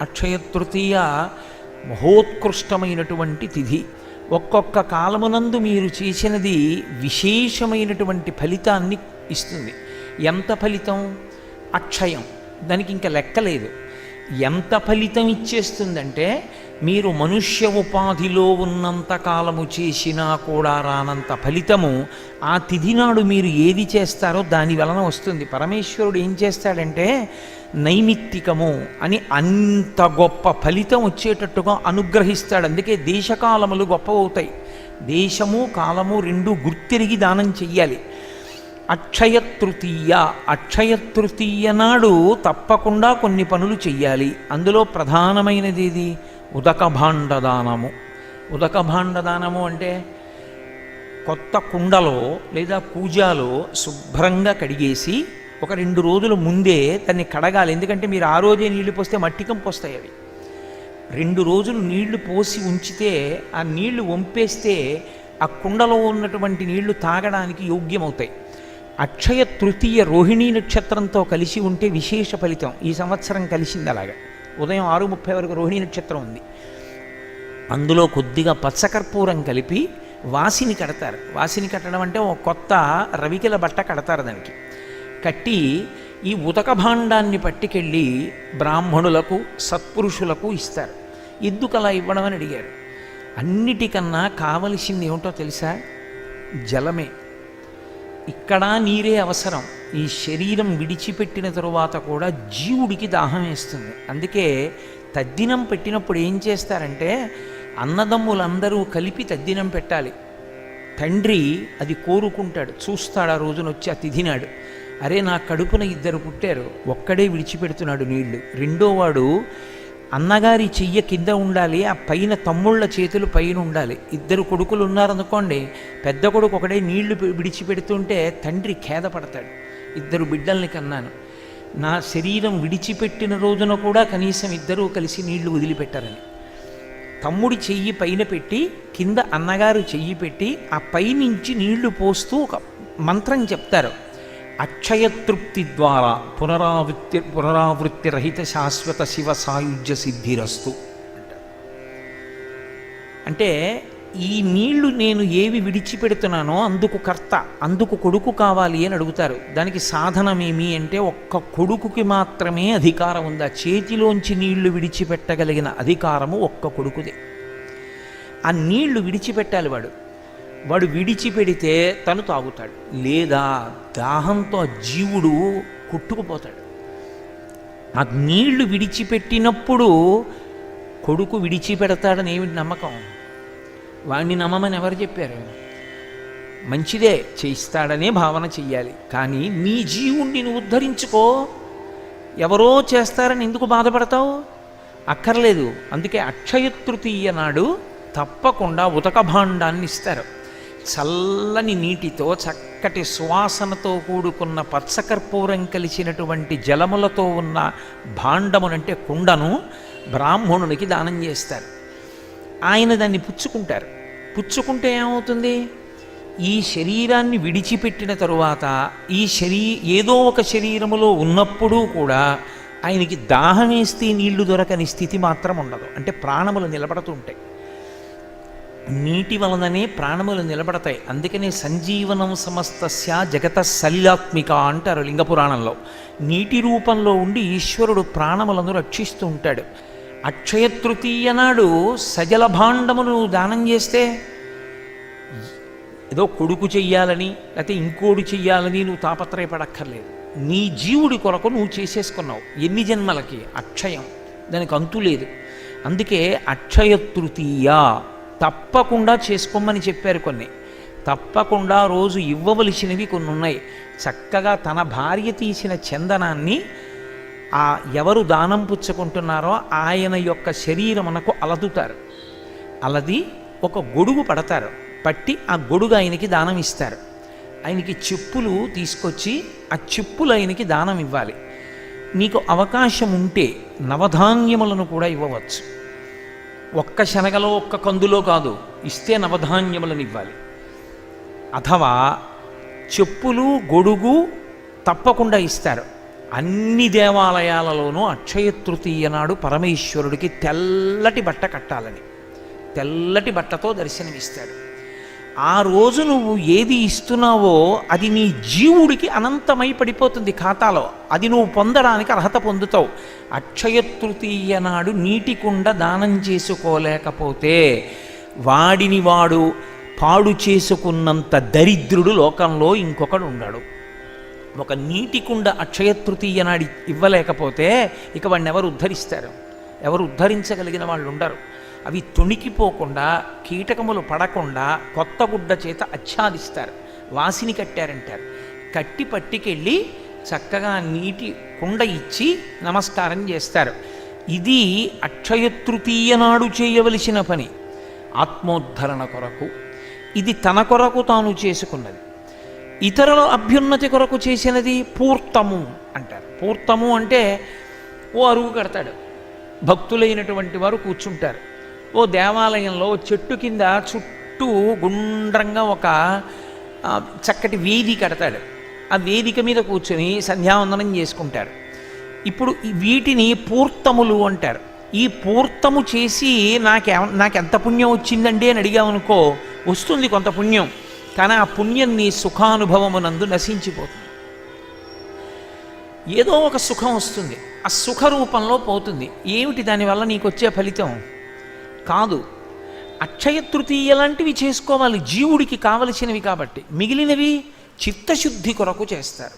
అక్షయ తృతీయ మహోత్కృష్టమైనటువంటి తిథి. ఒక్కొక్క కాలమునందు మీరు చేసినది విశేషమైనటువంటి ఫలితాన్ని ఇస్తుంది. ఎంత ఫలితం? అక్షయం. దానికి ఇంకా లెక్కలేదు. ఎంత ఫలితం ఇచ్చేస్తుందంటే మీరు మనుష్య ఉపాధిలో ఉన్నంత కాలము చేసినా కూడా రానంత ఫలితము ఆ తిథి నాడు మీరు ఏది చేస్తారో దాని వలన వస్తుంది. పరమేశ్వరుడు ఏం చేస్తాడంటే నైమిత్తికము అని అంత గొప్ప ఫలితం వచ్చేటట్టుగా అనుగ్రహిస్తాడు. అందుకే దేశకాలములు గొప్పవవుతాయి. దేశము కాలము రెండు గుర్తిరిగి దానం చెయ్యాలి. అక్షయ తృతీయ, అక్షయ తృతీయ నాడు తప్పకుండా కొన్ని పనులు చెయ్యాలి. అందులో ప్రధానమైనది ఇది ఉదక భాండదానము. ఉదక భాండదానము అంటే కొత్త కుండలో లేదా కూజాలో శుభ్రంగా కడిగేసి ఒక 2 రోజుల ముందే దాన్ని కడగాలి. ఎందుకంటే మీరు ఆ రోజే నీళ్లు పోస్తే మట్టి కంపు వస్తాయి. అవి 2 రోజులు నీళ్లు పోసి ఉంచితే ఆ నీళ్లు వంపేస్తే ఆ కుండలో ఉన్నటువంటి నీళ్లు తాగడానికి యోగ్యమవుతాయి. అక్షయ తృతీయ రోహిణీ నక్షత్రంతో కలిసి ఉంటే విశేష ఫలితం. ఈ సంవత్సరం కలిసింది అలాగా. ఉదయం 6:30 వరకు రోహిణీ నక్షత్రం ఉంది. అందులో కొద్దిగా పచ్చకర్పూరం కలిపి వాసిని కడతారు. వాసిని కట్టడం అంటే ఒక కొత్త రవికెల బట్ట కడతారు. దానికి కట్టి ఈ ఉదక భాండాన్ని పట్టుకెళ్ళి బ్రాహ్మణులకు సత్పురుషులకు ఇస్తారు. ఎందుకు అలా ఇవ్వడం అని అడిగారు. అన్నిటికన్నా కావలసింది ఏమిటో తెలుసా? జలమే. ఇక్కడ నీరే అవసరం. ఈ శరీరం విడిచిపెట్టిన తరువాత కూడా జీవుడికి దాహం వేస్తుంది. అందుకే తద్దినం పెట్టినప్పుడు ఏం చేస్తారంటే అన్నదమ్ములందరూ కలిపి తద్దినం పెట్టాలి. తండ్రి అది కోరుకుంటాడు, చూస్తాడు. ఆ రోజున వచ్చి ఆ తిథినాడు, అరే నా కడుపున 2 పుట్టారు, ఒక్కడే విడిచిపెడుతున్నాడు నీళ్లు. రెండోవాడు అన్నగారి చెయ్య కింద ఉండాలి, ఆ పైన తమ్ముళ్ళ చేతులు పైన ఉండాలి. 2 కొడుకులు ఉన్నారనుకోండి, పెద్ద కొడుకు ఒకడే నీళ్లు విడిచిపెడుతుంటే తండ్రి ఖేదపడతాడు. 2 బిడ్డల్ని కన్నాను, నా శరీరం విడిచిపెట్టిన రోజున కూడా కనీసం 2 కలిసి నీళ్లు వదిలిపెట్టారని. తమ్ముడి చెయ్యి పైన పెట్టి కింద అన్నగారు చెయ్యి పెట్టి ఆ పైనుంచి నీళ్లు పోస్తూ ఒక మంత్రం చెప్తారు. అక్షయతృప్తి ద్వారా పునరావృత్తి రహిత శాశ్వత శివ సాయుధ్య సిద్ధిరస్తు అంటే ఈ నీళ్లు నేను ఏవి విడిచిపెడుతున్నానో అందుకు కర్త, అందుకు కొడుకు కావాలి అని అడుగుతారు. దానికి సాధనమేమి అంటే ఒక్క కొడుకుకి మాత్రమే అధికారం ఉంది. ఆ చేతిలోంచి నీళ్లు విడిచిపెట్టగలిగిన అధికారము ఒక్క కొడుకుదే. ఆ నీళ్లు విడిచిపెట్టాలి. వాడు విడిచిపెడితే తను తాగుతాడు, లేదా దాహంతో జీవుడు కొట్టుకుపోతాడు. ఆ నీళ్లు విడిచిపెట్టినప్పుడు కొడుకు విడిచిపెడతాడని ఏమిటి నమ్మకం? వాణ్ణి నమ్మమని ఎవరు చెప్పారు? మంచిదే చేయిస్తాడనే భావన చెయ్యాలి. కానీ నీ జీవుణ్ణి నువ్వు ఉద్ధరించుకో. ఎవరో చేస్తారని ఎందుకు బాధపడతావు? అక్కర్లేదు. అందుకే అక్షయ తృతీయ నాడు తప్పకుండా ఉదక భాండాన్ని ఇస్తారు. చల్లని నీటితో చక్కటి సువాసనతో కూడుకున్న పచ్చకర్పూరం కలిసినటువంటి జలములతో ఉన్న భాండమునంటే కుండను బ్రాహ్మణునికి దానం చేస్తారు. ఆయన దాన్ని పుచ్చుకుంటారు. పుచ్చుకుంటే ఏమవుతుంది? ఈ శరీరాన్ని విడిచిపెట్టిన తరువాత ఏదో ఒక శరీరములో ఉన్నప్పుడు కూడా ఆయనకి దాహం వేస్తే నీళ్లు దొరకని స్థితి మాత్రం ఉండదు. అంటే ప్రాణములు నిలబడుతుంటాయి. నీటి వలననే ప్రాణములు నిలబడతాయి. అందుకనే సంజీవనం సమస్తస్య జగత సలిలాత్మిక అంటారు లింగపురాణంలో. నీటి రూపంలో ఉండి ఈశ్వరుడు ప్రాణములను రక్షిస్తూ ఉంటాడు. అక్షయ తృతీయ నాడు సజల భాండమును దానం చేస్తే ఏదో కొడుకు చెయ్యాలని లేకపోతే ఇంకోడు చెయ్యాలని నువ్వు తాపత్రయపడక్కర్లేదు. నీ జీవుడి కొరకు నువ్వు చేసేసుకున్నావు. ఎన్ని జన్మలకి? అక్షయం, దానికి అంతు లేదు. అందుకే అక్షయ తృతీయ తప్పకుండా చేసుకోమని చెప్పారు. కొన్ని తప్పకుండా రోజు ఇవ్వవలసినవి కొన్ని ఉన్నాయి. చక్కగా తన భార్య తీసిన చందనాన్ని ఆ ఎవరు దానం పుచ్చుకుంటున్నారో ఆయన యొక్క శరీరమునకు అలదుతారు. అలది ఒక గొడుగు పడతారు. పట్టి ఆ గొడుగు ఆయనకి దానం ఇస్తారు. ఆయనకి చెప్పులు తీసుకొచ్చి ఆ చెప్పులు ఆయనకి దానం ఇవ్వాలి. మీకు అవకాశం ఉంటే నవధాన్యములను కూడా ఇవ్వవచ్చు. ఒక్క శనగలో ఒక్క కందులో కాదు, ఇస్తే నవధాన్యములను ఇవ్వాలి. అథవా చెప్పులు గొడుగు తప్పకుండా ఇస్తారు. అన్ని దేవాలయాలలోనూ అక్షయ తృతీయ నాడు పరమేశ్వరుడికి తెల్లటి బట్ట కట్టాలని, తెల్లటి బట్టతో దర్శనమిస్తాడు. ఆ రోజు నువ్వు ఏది ఇస్తున్నావో అది నీ జీవుడికి అనంతమై పడిపోతుంది ఖాతాలో, అది నువ్వు పొందడానికి అర్హత పొందుతావు. అక్షయ తృతీయ నాడు నీటి కుండ దానం చేసుకోలేకపోతే వాడిని వాడు పాడు చేసుకున్నంత దరిద్రుడు లోకంలో ఇంకొకడు ఉన్నాడు. ఒక నీటి కుండ అక్షయ తృతీయ నాడు ఇవ్వలేకపోతే ఇక వాడిని ఎవరు ఉద్ధరిస్తారు? ఎవరు ఉద్ధరించగలిగిన వాళ్ళు ఉండరు. అవి తొణికిపోకుండా, కీటకములు పడకుండా కొత్త గుడ్డ చేత ఆచ్ఛాదిస్తారు, వాసిని కట్టారంటారు. కట్టి పట్టికెళ్ళి చక్కగా నీటి కుండ ఇచ్చి నమస్కారం చేస్తారు. ఇది అక్షయ తృతీయ నాడు చేయవలసిన పని, ఆత్మోద్ధరణ కొరకు. ఇది తన కొరకు తాను చేసుకున్నది. ఇతరుల అభ్యున్నతి కొరకు చేసినది పూర్తము అంటారు. పూర్తము అంటే ఓ అరుగు కడతాడు, భక్తులైనటువంటి వారు కూర్చుంటారు. ఓ దేవాలయంలో చెట్టు కింద చుట్టూ గుండ్రంగా ఒక చక్కటి వేదిక కడతాడు. ఆ వేదిక మీద కూర్చొని సంధ్యావందనం చేసుకుంటారు. ఇప్పుడు వీటిని పూర్తములు అంటారు. ఈ పూర్తము చేసి నాకెంత పుణ్యం వచ్చిందండి అని అడిగామనుకో, వస్తుంది కొంత పుణ్యం, కానీ ఆ పుణ్యం నీ సుఖానుభవమునందు నశించిపోతుంది. ఏదో ఒక సుఖం వస్తుంది, ఆ సుఖ రూపంలో పోతుంది. ఏమిటి దానివల్ల నీకు వచ్చే ఫలితం? కాదు, అక్షయ తృతీయ లాంటివి చేసుకోవాలి జీవుడికి కావలసినవి. కాబట్టి మిగిలినవి చిత్తశుద్ధి కొరకు చేస్తారు.